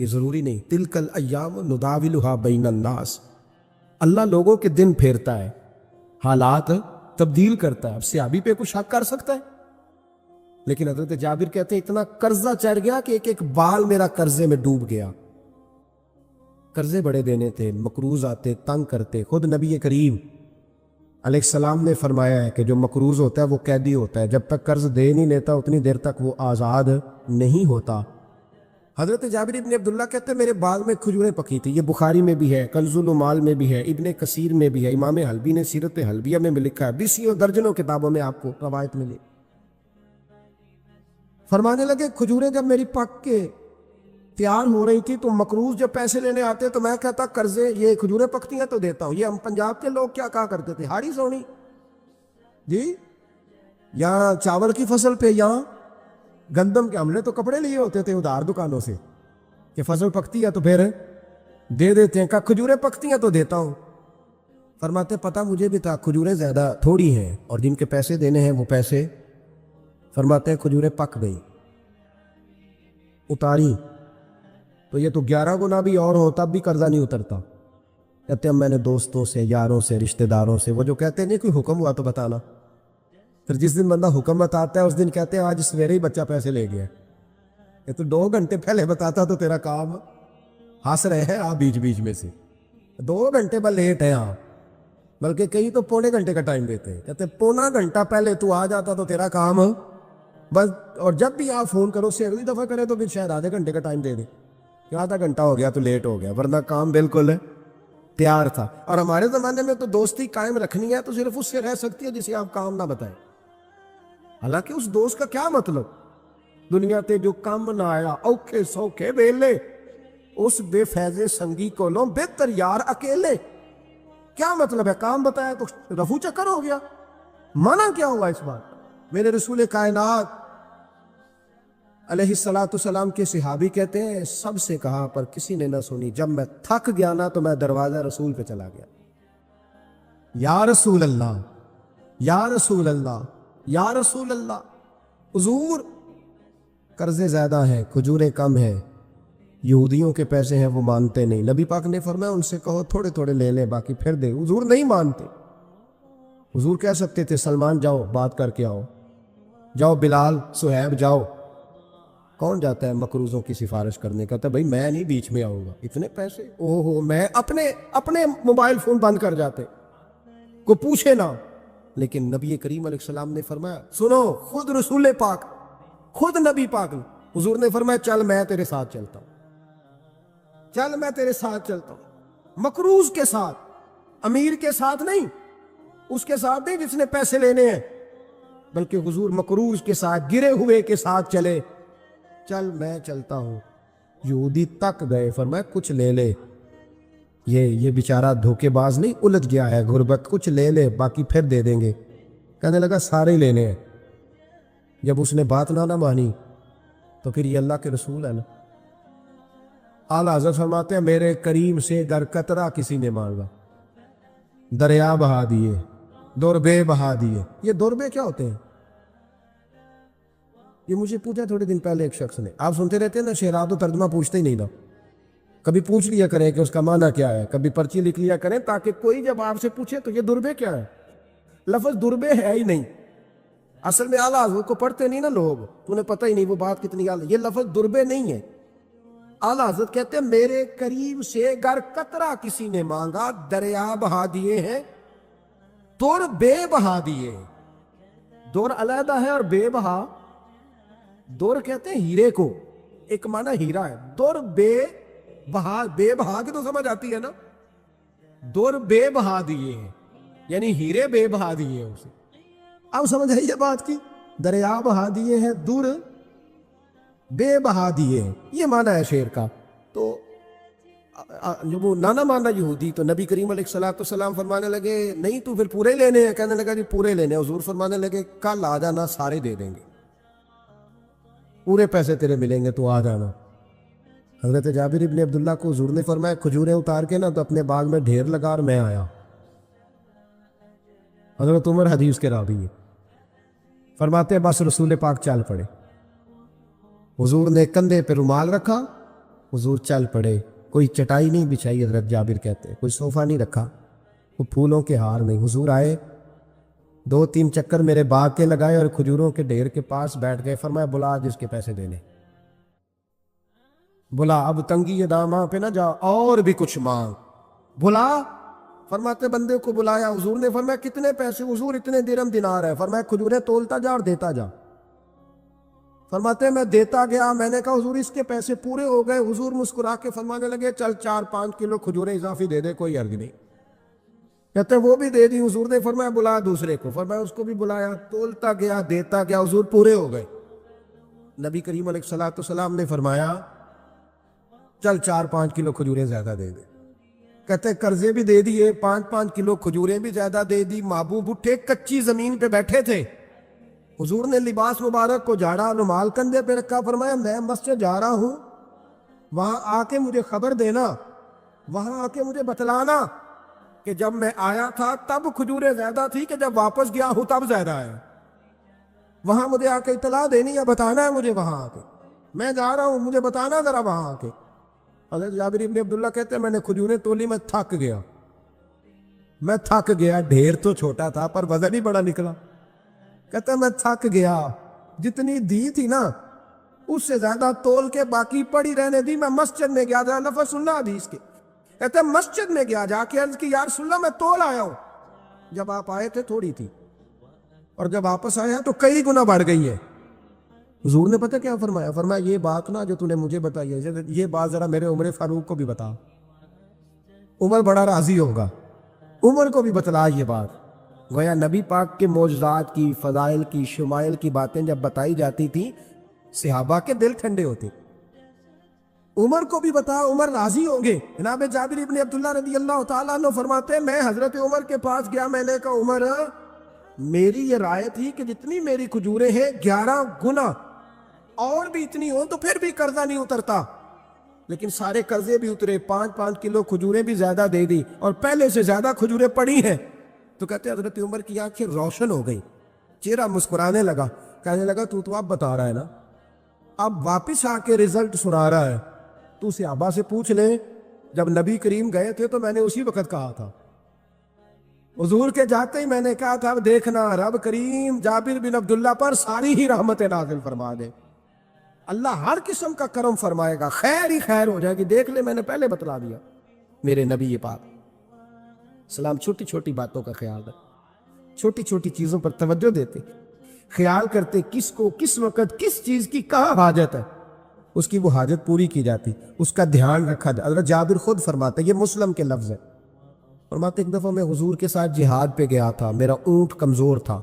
یہ ضروری نہیں. تلکل ایام نداولھا بین الناس. اللہ لوگوں کے دن پھیرتا ہے, حالات تبدیل کرتا ہے. اب صحابی پہ کچھ حق کر سکتا ہے؟ لیکن حضرت جابر کہتے ہیں اتنا قرضہ چڑھ گیا کہ ایک ایک بال میرا قرضے میں ڈوب گیا. قرضے بڑے دینے تھے, مقروض آتے, تنگ کرتے. خود نبی کریم علیہ السلام نے فرمایا ہے کہ جو مقروض ہوتا ہے وہ قیدی ہوتا ہے, جب تک قرض دے نہیں لیتا اتنی دیر تک وہ آزاد نہیں ہوتا. حضرت جابر ابن عبداللہ کہتے ہیں میرے باغ میں کھجوریں پکی تھی. یہ بخاری میں بھی ہے, کنز المال میں بھی ہے, ابن کثیر میں بھی ہے, امام حلبی نے سیرت حلبیہ میں بھی لکھا ہے, بیسیوں درجنوں کتابوں میں آپ کو روایت ملی. فرمانے لگے کھجوریں جب میری پک کے تیار ہو رہی تھی تو مقروض جب پیسے لینے آتے تو میں کہتا قرضے یہ کھجوریں پکتی ہیں تو دیتا ہوں. یہ ہم پنجاب کے لوگ کیا کہا کرتے تھے, ہاڑی سونی جی, یہاں چاول کی فصل پہ, یہاں گندم کے. ہم نے تو کپڑے لیے ہوتے تھے ادھار دکانوں سے کہ فصل پکتی ہے تو پھر دے دیتے ہیں, کہ کھجوریں پکتی ہیں تو دیتا ہوں. فرماتے پتہ مجھے بھی تھا کھجوریں زیادہ تھوڑی ہیں اور جن کے پیسے دینے ہیں وہ پیسے. فرماتے ہیں کھجوریں پک گئی, اتاری تو یہ تو 11 گنا بھی اور ہو تب بھی قرضہ نہیں اترتا. کہتے ہیں میں نے دوستوں سے, یاروں سے, رشتہ داروں سے, وہ جو کہتے ہیں نہیں کوئی حکم ہوا تو بتانا. پھر جس دن بندہ حکم بتاتا ہے اس دن کہتے ہیں آج سویرے ہی بچہ پیسے لے گیا. یہ تو 2 گھنٹے پہلے بتاتا تو تیرا کام. ہنس رہے ہیں آپ بیچ بیچ میں سے, 2 گھنٹے بس لیٹ ہے آپ, بلکہ کئی تو پونے گھنٹے کا ٹائم دیتے ہیں. کہتے ہیں پونا گھنٹہ پہلے تو آ جاتا تو تیرا کام بس. اور جب بھی آپ فون کرو سے اگلی دفعہ کرے تو پھر شاید آدھے گھنٹے کا ٹائم دے دیں کہ آدھا گھنٹہ ہو گیا تو لیٹ ہو گیا, ورنہ کام بالکل تیار تھا. اور ہمارے زمانے میں تو دوستی قائم رکھنی ہے تو صرف اس سے رہ سکتی ہے جسے آپ کام نہ بتائیں. حالانکہ اس دوست کا کیا مطلب, دنیا تے جو کام نہ آیا اوکھے سوکھے ویلے, اس بے فیض سنگی کو لو بہتر یار اکیلے. کیا مطلب ہے, کام بتایا تو رفو چکر ہو گیا. مانا کیا ہوا اس بات. میرے رسول کائنات علیہ السلام کے صحابی کہتے ہیں سب سے کہا پر کسی نے نہ سنی. جب میں تھک گیا نا تو میں دروازہ رسول پہ چلا گیا, یا رسول اللہ, یا رسول اللہ, یا رسول اللہ. حضور قرضے زیادہ ہیں, کھجوریں کم ہیں, یہودیوں کے پیسے ہیں وہ مانتے نہیں. نبی پاک نے فرمایا ان سے کہو تھوڑے تھوڑے لے لیں باقی پھر دے. حضور نہیں مانتے. حضور کہہ سکتے تھے سلمان جاؤ بات کر کے آؤ, جاؤ بلال, صہیب جاؤ. کون جاتا ہے مقروضوں کی سفارش کرنے, کہتا ہے بھائی میں نہیں بیچ میں آؤں گا, اتنے پیسے او ہو, میں اپنے موبائل فون بند کر جاتے, کو پوچھے نہ. لیکن نبی کریم علیہ السلام نے فرمایا سنو, خود رسول پاک, خود نبی پاک نے, حضور نے فرمایا چل میں تیرے ساتھ چلتا ہوں, چل میں تیرے ساتھ چلتا ہوں. مقروض کے ساتھ, امیر کے ساتھ نہیں, اس کے ساتھ نہیں جس نے پیسے لینے ہیں, بلکہ حضور مقروض کے ساتھ, گرے ہوئے کے ساتھ چلے. چل میں چلتا ہوں. یہودی تک گئے, فرمایا کچھ لے لے, یہ بیچارہ دھوکے باز نہیں الجھ گیا ہے غربت, کچھ لے لے باقی پھر دے دیں گے. کہنے لگا سارے لینے ہیں. جب اس نے بات نہ مانی تو پھر یہ اللہ کے رسول ہے نا. اعلیٰ حضرت فرماتے ہیں میرے کریم سے گر قطرہ کسی نے مانگا, دریا بہا دیے, دوربے بہا دیے. یہ دوربے کیا ہوتے ہیں؟ یہ مجھے پوچھا تھوڑے دن پہلے ایک شخص نے. آپ سنتے رہتے ہیں نا شعرات و ترجمہ پوچھتے ہی نہیں نا, کبھی پوچھ لیا کریں کہ اس کا معنی کیا ہے, کبھی پرچی لکھ لیا کریں تاکہ کوئی جب آپ سے پوچھے تو یہ دوربے کیا ہے. لفظ دوربے ہے ہی نہیں اصل میں. اعلیٰ حضرت کو پڑھتے نہیں نا لوگ, انہیں پتہ ہی نہیں وہ بات کتنی اعلیٰ. یہ لفظ دوربے نہیں ہے. اعلیٰ حضرت کہتے ہیں میرے قریب سے گر قطرہ کسی نے مانگا, دریا بہا دیے ہیں, دور بے بہا دیے. دور علیحدہ ہے اور بے بہا, دور کہتے ہیں ہیرے کو, ایک معنی ہیرا ہے. دور بے بہا, بے بہا کی تو سمجھ آتی ہے نا, دور بے بہا دیے ہیں یعنی ہیرے بے بہا دیے اسے. اب سمجھ آئی یہ بات کی, دریا بہا دیے ہیں, دور بے بہا دیے ہیں, یہ معنی ہے شعر کا. تو جب وہ نانا مانا یہودی تو نبی کریم علیہ السلام فرمانے لگے نہیں تو پھر پورے لینے ہیں. کہنے لگا جی پورے لینے. حضور فرمانے لگے کل آ جانا سارے دے دیں گے, پورے پیسے تیرے ملیں گے, تو آ جانا. حضرت جابر ابن عبداللہ کو حضور نے فرمایا کھجوریں اتار کے نا تو اپنے باغ میں ڈھیر لگا اور میں آیا. حضرت عمر حدیث کے راوی ہے, فرماتے ہیں بس رسول پاک چل پڑے. حضور نے کندھے پہ رومال رکھا, حضور چل پڑے، کوئی چٹائی نہیں بچھائی، حضرت جابر کہتے ہیں کوئی صوفہ نہیں رکھا، وہ پھولوں کے ہار نہیں. حضور آئے، 2-3 چکر میرے باغ کے لگائے اور کھجوروں کے ڈھیر کے پاس بیٹھ گئے. فرمایا بلا جس کے پیسے دینے، بلا، اب تنگی داماں پہ نہ جا، اور بھی کچھ مانگ، بلا. فرماتے بندے کو بلایا. حضور نے فرمایا کتنے پیسے؟ حضور اتنے درہم دینار ہے. فرمایا کھجوریں تولتا جا اور دیتا جا. فرماتے میں دیتا گیا. میں نے کہا حضور اس کے پیسے پورے ہو گئے. حضور مسکرا کے فرمانے لگے چل 4-5 کلو کھجوریں اضافی دے دے، کوئی عرض نہیں. کہتے ہیں وہ بھی دے دی. حضور نے فرمایا بلا دوسرے کو. فرمایا اس کو بھی بلایا، تولتا گیا، دیتا گیا. حضور پورے ہو گئے. نبی کریم علیہ الصلوۃ والسلام نے فرمایا چل 4-5 کلو کھجوریں زیادہ دے دے. کہتے ہیں قرضے بھی دے دیے، 5-5 کلو کھجوریں بھی زیادہ دے دی. محبوب اٹھے، کچی زمین پہ بیٹھے تھے. حضور نے لباس مبارک کو جھاڑا، رومال کندھے پہ رکھا. فرمایا میں مسجد جا رہا ہوں، وہاں آ کے مجھے خبر دینا، وہاں آ کے مجھے بتلانا کہ جب میں آیا تھا تب کھجوریں زیادہ تھی کہ جب واپس گیا ہوں تب زیادہ ہے. وہاں مجھے آ کے اطلاع دینی ہے، بتانا ہے مجھے. وہاں آ کے میں جا رہا ہوں، مجھے بتانا ذرا وہاں آ کے. حضرت جابر بن عبداللہ کہتے ہیں میں نے کھجوریں تولی، میں تھک گیا، میں تھک گیا. ڈھیر تو چھوٹا تھا پر وزن ہی بڑا نکلا. کہتا ہے میں تھک گیا، جتنی دی تھی نا اس سے زیادہ تول کے باقی پڑی رہنے دی. میں مسجد میں گیا، ذرا لفظ سننا حدیث کے. کہتا ہے مسجد میں گیا، جا کے عرض کی یا رسول اللہ میں تول آیا ہوں. جب آپ آئے تھے تھوڑی تھی اور جب واپس آیا تو کئی گنا بڑھ گئی ہے. حضور نے پتہ کیا فرمایا؟ فرمایا یہ بات نا جو تو نے مجھے بتائی ہے، یہ بات ذرا میرے عمر فاروق کو بھی بتا. عمر بڑا راضی ہوگا. عمر کو بھی بتلا یہ بات. گویا نبی پاک کے معجزات کی، فضائل کی، شمائل کی باتیں جب بتائی جاتی تھی صحابہ کے دل ٹھنڈے ہوتے. عمر کو بھی بتا، عمر راضی ہوں گے. جناب جابر بن عبداللہ رضی اللہ تعالیٰ عنہ فرماتے ہیں میں حضرت عمر کے پاس گیا. میں نے کہا عمر میری یہ رائے تھی کہ جتنی میری کھجوریں ہیں 11 گنا اور بھی اتنی ہوں تو پھر بھی قرضہ نہیں اترتا، لیکن سارے قرضے بھی اترے. 5-5 کلو کھجوریں بھی زیادہ دے دی اور پہلے سے زیادہ کھجوریں پڑی ہیں. تو کہتے ہیں حضرت عمر کی آنکھیں روشن ہو گئی، چہرہ مسکرانے لگا. کہنے لگا تو اب بتا رہا ہے نا، اب واپس آ کے رزلٹ سنا رہا ہے. تو صحابہ سے پوچھ لے، جب نبی کریم گئے تھے تو میں نے اسی وقت کہا تھا. حضور کے جاتے ہی میں نے کہا تھا اب دیکھنا رب کریم جابر بن عبداللہ پر ساری ہی رحمت نازل فرما دے. اللہ ہر قسم کا کرم فرمائے گا، خیر ہی خیر ہو جائے گی. دیکھ لے میں نے پہلے بتلا دیا. میرے نبی پاک سلام چھوٹی چھوٹی باتوں کا خیال رکھ، چھوٹی چھوٹی چیزوں پر توجہ دیتے، خیال کرتے کس کو کس وقت کس چیز کی کہاں حاجت ہے، اس کی وہ حاجت پوری کی جاتی، اس کا دھیان رکھا جاتا. حضرت جابر خود فرماتے، یہ مسلم کے لفظ ہے، فرماتے ایک دفعہ میں حضور کے ساتھ جہاد پہ گیا تھا. میرا اونٹ کمزور تھا،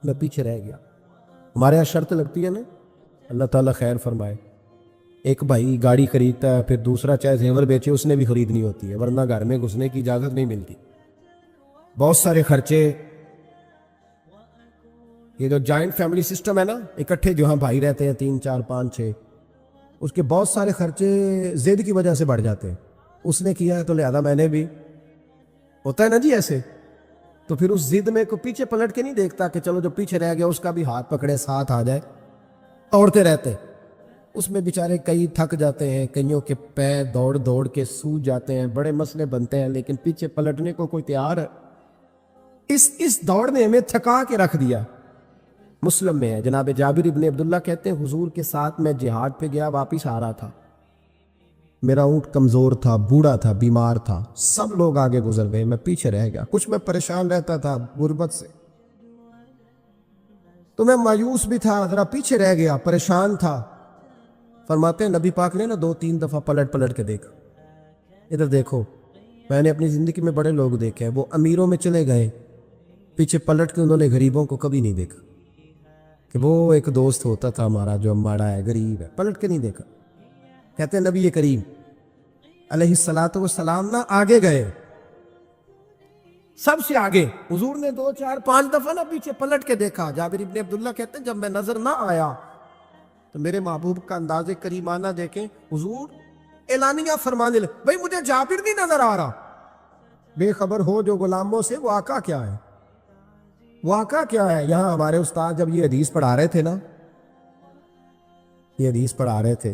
میں پیچھے رہ گیا. ہمارے یہاں شرط لگتی ہے نا، اللہ تعالیٰ خیر فرمائے. ایک بھائی گاڑی خریدتا ہے، پھر دوسرا چاہے زیور بیچے اس نے بھی خریدنی ہوتی ہے، ورنہ گھر میں گھسنے کی اجازت نہیں ملتی. بہت سارے خرچے، یہ جو جوائنٹ فیملی سسٹم ہے نا، اکٹھے جو ہاں بھائی رہتے ہیں 3 4 5 6، اس کے بہت سارے خرچے ضد کی وجہ سے بڑھ جاتے ہیں. اس نے کیا ہے تو لہذا میں نے بھی، ہوتا ہے نا جی ایسے. تو پھر اس ضد میں کو پیچھے پلٹ کے نہیں دیکھتا کہ چلو جو پیچھے رہ گیا اس کا بھی ہاتھ پکڑے ساتھ آ جائے. دوڑتے رہتے، اس میں بیچارے کئی تھک جاتے ہیں، کئیوں کے پیر دوڑ دوڑ کے سوج جاتے ہیں، بڑے مسئلے بنتے ہیں، لیکن پیچھے پلٹنے کو کوئی تیار ہے؟ اس دوڑ نے ہمیں تھکا کے رکھ دیا. مسلم میں ہے، جناب جابر ابن عبداللہ کہتے ہیں حضور کے ساتھ میں جہاد پہ گیا، واپس آ رہا تھا. میرا اونٹ کمزور تھا، بوڑھا تھا، بیمار تھا، سب لوگ آگے گزر گئے، میں پیچھے رہ گیا. کچھ میں پریشان رہتا تھا غربت سے، تو میں مایوس بھی تھا، ذرا پیچھے رہ گیا، پریشان تھا. فرماتے ہیں نبی پاک نے نا 2-3 دفعہ پلٹ کے دیکھا، ادھر دیکھو. میں نے اپنی زندگی میں بڑے لوگ دیکھے ہیں، وہ امیروں میں چلے گئے، پیچھے پلٹ کے انہوں نے غریبوں کو کبھی نہیں دیکھا کہ وہ ایک دوست ہوتا تھا ہمارا جو ماڑا ہے، غریب ہے، پلٹ کے نہیں دیکھا. کہتے ہیں نبی کریم علیہ الصلوۃ والسلام نا آگے گئے، سب سے آگے. حضور نے 2 4 5 دفعہ نا پیچھے پلٹ کے دیکھا. جابر ابن عبداللہ کہتے ہیں جب میں نظر نہ آیا تو میرے محبوب کا انداز کریمانہ دیکھیں، حضور اعلانیہ فرمانے لگے بھئی مجھے جابر نہیں نظر آ رہا. بے خبر ہو جو غلاموں سے، وہ آقا کیا ہے، وہ آقا کیا ہے. یہاں ہمارے استاد جب یہ حدیث پڑھا رہے تھے نا، یہ حدیث پڑھا رہے تھے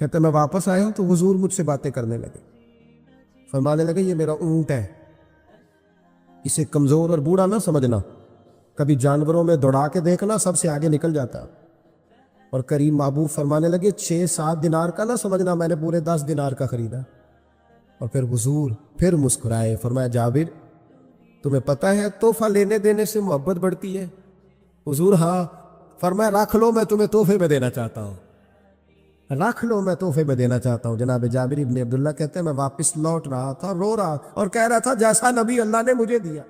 کہتے میں واپس آیا تو حضور مجھ سے باتیں کرنے لگے، فرمانے لگے یہ میرا اونٹ ہے، اسے کمزور اور بوڑھا نہ سمجھنا، کبھی جانوروں میں دوڑا کے دیکھنا سب سے آگے نکل جاتا۔ اور کریم محبوب فرمانے لگے 6-7 دینار کا نہ سمجھنا، میں نے پورے 10 دینار کا خریدا۔ اور پھر حضور پھر مسکرائے، فرمایا جابر تمہیں پتہ ہے تحفہ لینے دینے سے محبت بڑھتی ہے؟ حضور ہاں۔ فرمایا رکھ لو، میں تمہیں تحفے میں دینا چاہتا ہوں، رکھ لو میں تحفے میں دینا چاہتا ہوں۔ جناب جابر ابن عبداللہ کہتے ہیں میں واپس لوٹ رہا تھا، رو رہا اور کہہ رہا تھا جیسا نبی اللہ نے مجھے دیا،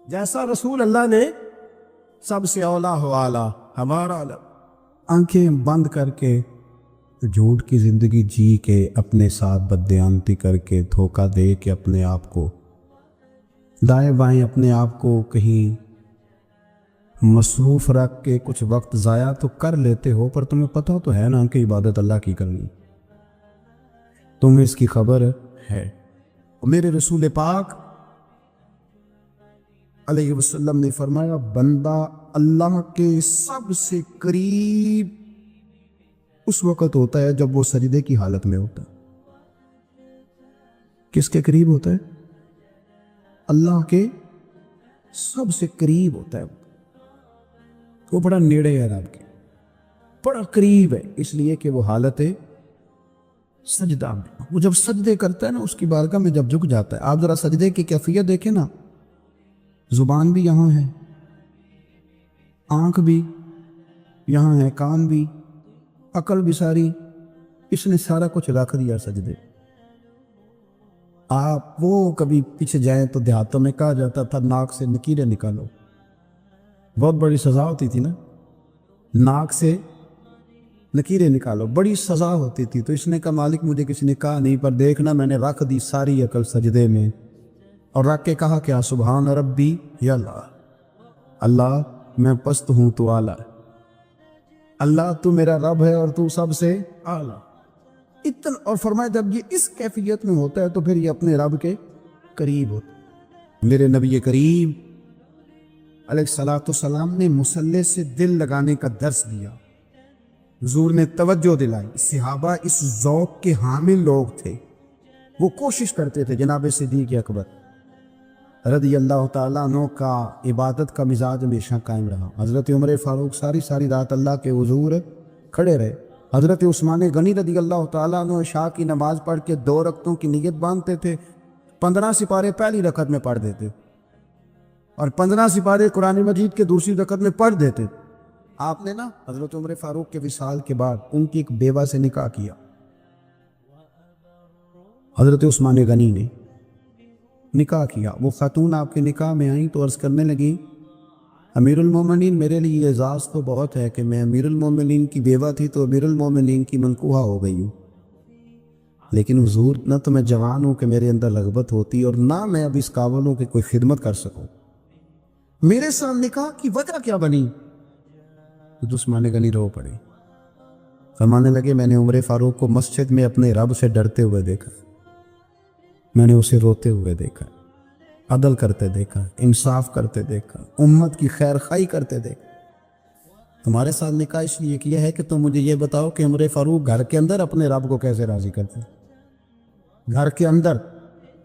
جیسا رسول اللہ نے، سب سے اولا ہو اعلیٰ ہمارا عالم۔ آنکھیں بند کر کے جھوٹ کی زندگی جی کے، اپنے ساتھ بددیانتی کر کے، دھوکہ دے کے، اپنے آپ کو دائیں بائیں اپنے آپ کو کہیں مصروف رکھ کے کچھ وقت ضائع تو کر لیتے ہو، پر تمہیں پتہ تو ہے نا کہ عبادت اللہ کی کرنی، تمہیں اس کی خبر ہے۔ میرے رسول پاک علیہ وسلم نے فرمایا بندہ اللہ کے سب سے قریب اس وقت ہوتا ہے جب وہ سجدے کی حالت میں ہوتا ہے۔ کس کے قریب ہوتا ہے؟ اللہ کے سب سے قریب ہوتا ہے، وہ بڑا نیڑے ہے رب کے، بڑا قریب ہے، اس لیے کہ وہ حالت سجدہ میں، وہ جب سجدے کرتا ہے نا، اس کی بارگاہ میں جب جھک جاتا ہے۔ آپ ذرا سجدے کی کیفیت دیکھیں نا، زبان بھی یہاں ہے، آنکھ بھی یہاں ہے، کان بھی، عقل بھی ساری، اس نے سارا کچھ رکھ دیا سجدے۔ آپ وہ کبھی پیچھے جائیں تو دیہاتوں میں کہا جاتا تھا ناک سے نکیریں نکالو، بہت بڑی سزا ہوتی تھی نا، ناک سے نکیریں نکالو، بڑی سزا ہوتی تھی۔ تو اس نے کہا مالک مجھے کسی نے کہا نہیں، پر دیکھنا میں نے رکھ دی ساری عقل سجدے میں، اور رکھ کے کہا کیا سبحان ربی یا اللہ، اللہ میں پست ہوں تو اعلیٰ، اللہ تو میرا رب ہے اور تو سب سے اعلیٰ اتنا۔ اور فرمایا جب یہ اس کیفیت میں ہوتا ہے تو پھر یہ اپنے رب کے قریب ہوتا ہے۔ میرے نبی کریم علیہ الصلوۃ والسلام نے مصلی سے دل لگانے کا درس دیا، حضور نے توجہ دلائی، صحابہ اس ذوق کے حامل لوگ تھے، وہ کوشش کرتے تھے۔ جناب صدیق اکبر رضی اللہ تعالیٰ عنہ کا عبادت کا مزاج ہمیشہ قائم رہا۔ حضرت عمر فاروق ساری رات اللہ کے حضور کھڑے رہے۔ حضرت عثمان غنی رضی اللہ تعالیٰ عنہ عشاء کی نماز پڑھ کے 2 رکعتوں کی نیت باندھتے تھے، 15 سپارے پہلی رکعت میں پڑھ دیتے اور 15 سپارے قرآن مجید کے دوسری رکعت میں پڑھ دیتے۔ آپ نے نا حضرت عمر فاروق کے وصال کے بعد ان کی ایک بیوہ سے نکاح کیا، حضرت عثمان غنی نے نکاح کیا۔ وہ خاتون آپ کے نکاح میں آئیں تو عرض کرنے لگی امیر المومنین میرے لیے اعزاز تو بہت ہے کہ میں امیر المومنین کی بیوہ تھی تو امیر المومنین کی منکوحہ ہو گئی ہوں، لیکن حضور نہ تو میں جوان ہوں کہ میرے اندر رغبت ہوتی اور نہ میں اب اس قابل ہوں کہ کوئی خدمت کر سکوں، میرے ساتھ نکاح کی وجہ کیا بنی؟ تو عثمان غنی رو پڑے، فرمانے لگے میں نے عمر فاروق کو مسجد میں اپنے رب سے ڈرتے ہوئے دیکھا، میں نے اسے روتے ہوئے دیکھا، عدل کرتے دیکھا، انصاف کرتے دیکھا، امت کی خیر خواہی کرتے دیکھا۔ تمہارے ساتھ نکاح اس لیے کیا ہے کہ تم مجھے یہ بتاؤ کہ عمر فاروق گھر کے اندر اپنے رب کو کیسے راضی کرتے، گھر کے اندر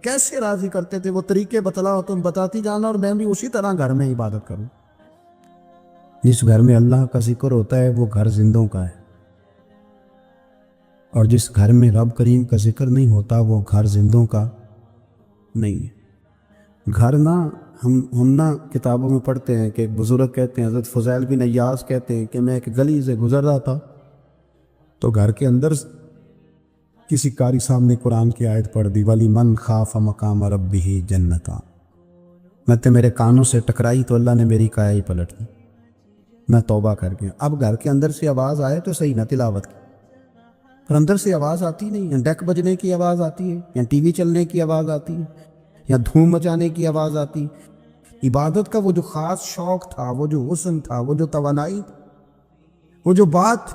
کیسے راضی کرتے تھے، وہ طریقے بتلاؤ، تم بتاتی جانا اور میں بھی اسی طرح گھر میں عبادت کروں۔ جس گھر میں اللہ کا ذکر ہوتا ہے وہ گھر زندوں کا ہے، اور جس گھر میں رب کریم کا ذکر نہیں ہوتا وہ گھر زندوں کا نہیں ہے۔ گھر نہ ہم نہ کتابوں میں پڑھتے ہیں کہ بزرگ کہتے ہیں، حضرت فضیل بن عیاض کہتے ہیں کہ میں ایک گلی سے گزر رہا تھا تو گھر کے اندر کسی قاری صاحب نے قرآن کی آیت پڑھ دی وَلِمَنْ خَافَ مَقَامَ رَبِّهِ جَنَّتَانِ، میں تو میرے کانوں سے ٹکرائی تو اللہ نے میری کایا ہی پلٹ دی، میں توبہ کر گیا۔ اب گھر کے اندر سے آواز آئے تو صحیح نہ تلاوت کی، پر اندر سے آواز آتی نہیں ہے، ڈیک بجنے کی آواز آتی ہے یا ٹی وی چلنے کی آواز آتی ہے یا دھوم مچانے کی آواز آتی۔ عبادت کا وہ جو خاص شوق تھا، وہ جو حسن تھا، وہ جو توانائی، وہ جو بات،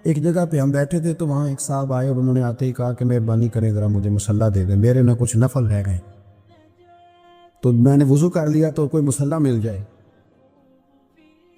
ایک جگہ پہ ہم بیٹھے تھے تو وہاں ایک صاحب آئے اور انہوں نے آتے ہی کہا کہ مہربانی کریں ذرا مجھے مصلی دے دیں، میرے نہ کچھ نفل رہ گئے، تو میں نے وضو کر لیا تو کوئی مصلی مل جائے،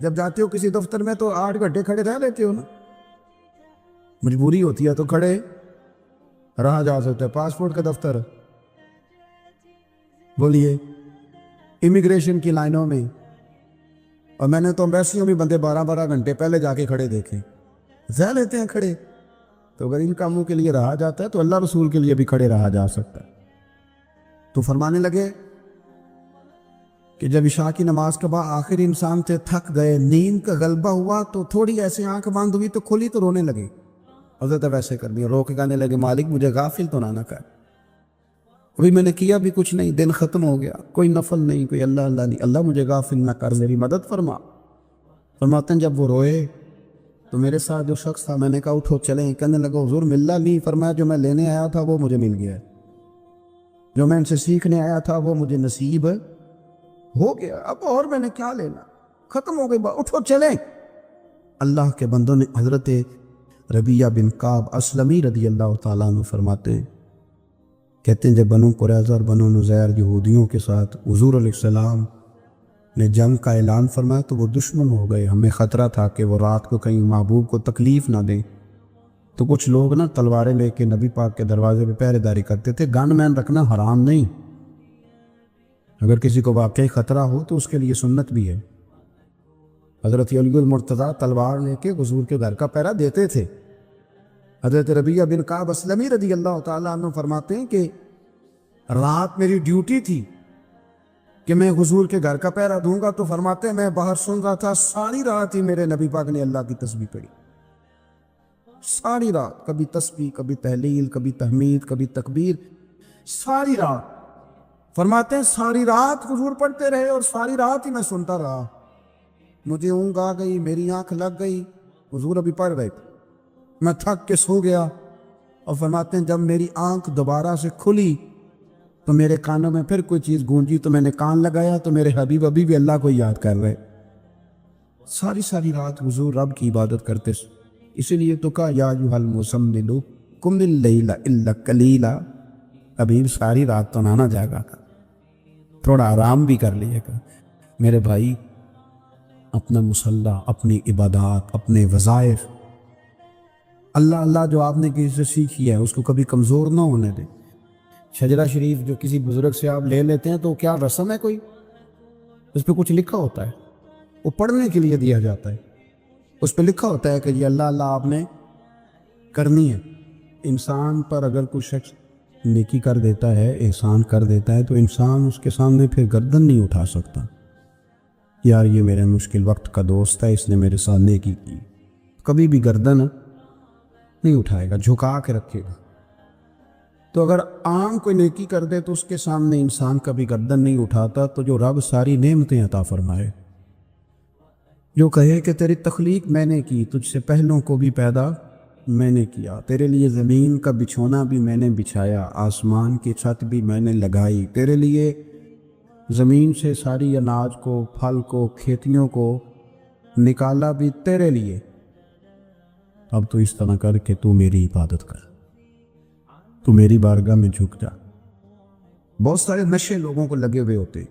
جب جاتے ہو کسی دفتر میں تو 8 گھنٹے کھڑے رہ لیتے ہو نا, مجبوری ہوتی ہے تو کھڑے رہا جا سکتا ہے. پاسپورٹ کا دفتر, بولیے, امیگریشن کی لائنوں میں, اور میں نے تو ایمبیسیوں میں بندے 12 گھنٹے پہلے جا کے کھڑے دیکھے, رہ لیتے ہیں کھڑے. تو اگر ان کاموں کے لیے رہا جاتا ہے تو اللہ رسول کے لیے بھی کھڑے رہا جا سکتا ہے. تو فرمانے لگے کہ جب عشاء کی نماز کے بعد آخر انسان سے تھک گئے, نیند کا غلبہ ہوا, تو تھوڑی ایسے آنکھ بند ہوئی تو کھلی تو رونے لگے. حضرت ویسے کر دیا, رو کے کہنے لگے مالک مجھے غافل تو نہ کر, ابھی میں نے کیا بھی کچھ نہیں, دن ختم ہو گیا, کوئی نفل نہیں, کوئی اللہ اللہ نہیں, اللہ مجھے غافل نہ کر, میری مدد فرما. فرماتے ہیں جب وہ روئے تو میرے ساتھ جو شخص تھا, میں نے کہا اٹھو چلیں. کہنے لگا حضور ملنا نہیں. فرمایا جو میں لینے آیا تھا وہ مجھے مل گیا, جو میں ان سے سیکھنے آیا تھا وہ مجھے نصیب ہو گیا, اب اور میں نے کیا لینا, ختم ہو گئی بات, اٹھو چلیں. اللہ کے بندوں نے حضرت ربیہ بن کعب اسلمی رضی اللہ تعالیٰ عنہ فرماتے ہیں, کہتے ہیں جب بنو قریظہ اور بنو نذیر یہودیوں کے ساتھ حضور علیہ السلام نے جنگ کا اعلان فرمایا تو وہ دشمن ہو گئے. ہمیں خطرہ تھا کہ وہ رات کو کہیں محبوب کو تکلیف نہ دیں, تو کچھ لوگ نا تلواریں لے کے نبی پاک کے دروازے پہ پہرے داری کرتے تھے. گن مین رکھنا حرام نہیں, اگر کسی کو واقعی خطرہ ہو تو اس کے لیے سنت بھی ہے. حضرت علی المرتضیٰ تلوار لے کے حضور کے گھر کا پہرا دیتے تھے. حضرت ربیہ بن کعب اسلمی رضی اللہ تعالیٰ عنہ فرماتے ہیں کہ رات میری ڈیوٹی تھی کہ میں حضور کے گھر کا پہرا دوں گا. تو فرماتے ہیں میں باہر سن رہا تھا, ساری رات ہی میرے نبی پاک نے اللہ کی تسبیح پڑھی, ساری رات, کبھی تسبیح, کبھی تہلیل, کبھی تحمید, کبھی تکبیر, ساری رات. فرماتے ہیں ساری رات حضور پڑھتے رہے اور ساری رات ہی میں سنتا رہا. مجھے اونگ آ گئی, میری آنکھ لگ گئی, حضور ابھی پڑھ رہے تھے, میں تھک کے سو گیا. اور فرماتے ہیں جب میری آنکھ دوبارہ سے کھلی تو میرے کانوں میں پھر کوئی چیز گونجی, تو میں نے کان لگایا تو میرے حبیب ابھی بھی اللہ کو یاد کر رہے. ساری رات حضور رب کی عبادت کرتے. اسی لیے تو کہا یا ایھا المزمل قم اللیل الا قلیلا, حبیب ساری رات تو نہ جاگا کر, تھوڑا آرام بھی کر لیا کر. میرے بھائی اپنا مصلی, اپنی عبادات, اپنے وظائف, اللہ اللہ جو آپ نے کسی سے سیکھی ہے اس کو کبھی کمزور نہ ہونے دیں. شجرہ شریف جو کسی بزرگ سے آپ لے لیتے ہیں تو کیا رسم ہے کوئی, اس پہ کچھ لکھا ہوتا ہے, وہ پڑھنے کے لیے دیا جاتا ہے, اس پہ لکھا ہوتا ہے کہ یہ اللہ اللہ آپ نے کرنی ہے. انسان پر اگر کوئی شخص نیکی کر دیتا ہے, احسان کر دیتا ہے, تو انسان اس کے سامنے پھر گردن نہیں اٹھا سکتا, یار یہ میرے مشکل وقت کا دوست ہے, اس نے میرے ساتھ نیکی کی, کبھی بھی گردن نہیں اٹھائے گا, جھکا کے رکھے گا. تو اگر عام کوئی نیکی کر دے تو اس کے سامنے انسان کبھی گردن نہیں اٹھاتا. تو جو رب ساری نعمتیں عطا فرمائے, جو کہے کہ تیری تخلیق میں نے کی, تجھ سے پہلوں کو بھی پیدا میں نے کیا, تیرے لیے زمین کا بچھونا بھی میں نے بچھایا, آسمان کی چھت بھی میں نے لگائی, تیرے لیے زمین سے ساری اناج کو, پھل کو, کھیتیوں کو نکالا بھی تیرے لیے. اب تو اس طرح کر کہ تو میری عبادت کر, تو میری بارگاہ میں جھک جا. بہت سارے نشے لوگوں کو لگے ہوئے ہوتے,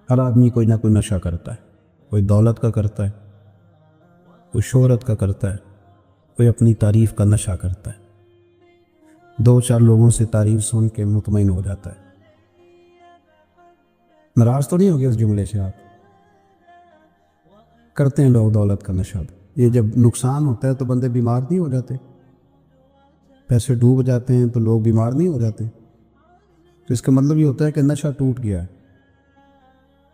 ہر آدمی کوئی نہ کوئی نشہ کرتا ہے, کوئی دولت کا کرتا ہے, کوئی شہرت کا کرتا ہے, کوئی اپنی تعریف کا نشہ کرتا ہے, 2-4 لوگوں سے تعریف سن کے مطمئن ہو جاتا ہے. ناراض تو نہیں ہوگے اس جملے سے آپ؟ کرتے ہیں لوگ دولت کا نشہ. یہ جب نقصان ہوتا ہے تو بندے بیمار نہیں ہو جاتے, پیسے ڈوب جاتے ہیں تو لوگ بیمار نہیں ہو جاتے. تو اس کا مطلب یہ ہوتا ہے کہ نشہ ٹوٹ گیا ہے.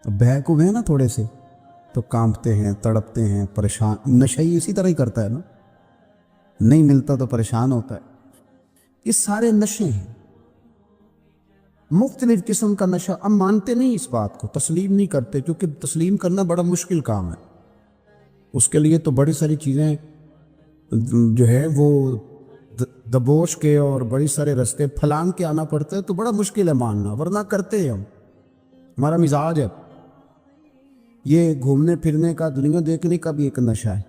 بہک ہوئے ہیں نا تھوڑے سے تو کانپتے ہیں, تڑپتے ہیں, پریشان. نشہ ہی اسی طرح ہی کرتا ہے نا, نہیں ملتا تو پریشان ہوتا ہے. یہ سارے نشے ہیں, مختلف قسم کا نشہ. ہم مانتے نہیں اس بات کو, تسلیم نہیں کرتے, کیونکہ تسلیم کرنا بڑا مشکل کام ہے. اس کے لیے تو بڑی ساری چیزیں جو ہے وہ دبوچ کے اور بڑی سارے رستے پھلانگ کے آنا پڑتا ہے, تو بڑا مشکل ہے ماننا, ورنہ کرتے ہیں ہم. ہمارا مزاج ہے. یہ گھومنے پھرنے کا, دنیا دیکھنے کا بھی ایک نشہ ہے,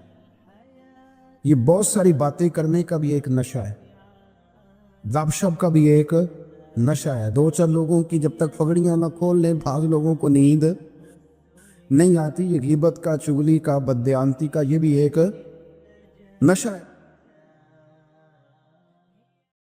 یہ بہت ساری باتیں کرنے کا بھی ایک نشہ ہے, گپ شپ کا بھی ایک نشہ ہے. 2-4 لوگوں کی جب تک پگڑیاں نہ کھول لیں, بعض لوگوں کو نیند نہیں آتی. یہ غیبت کا, چغلی کا, بددیانتی کا یہ بھی ایک نشہ ہے.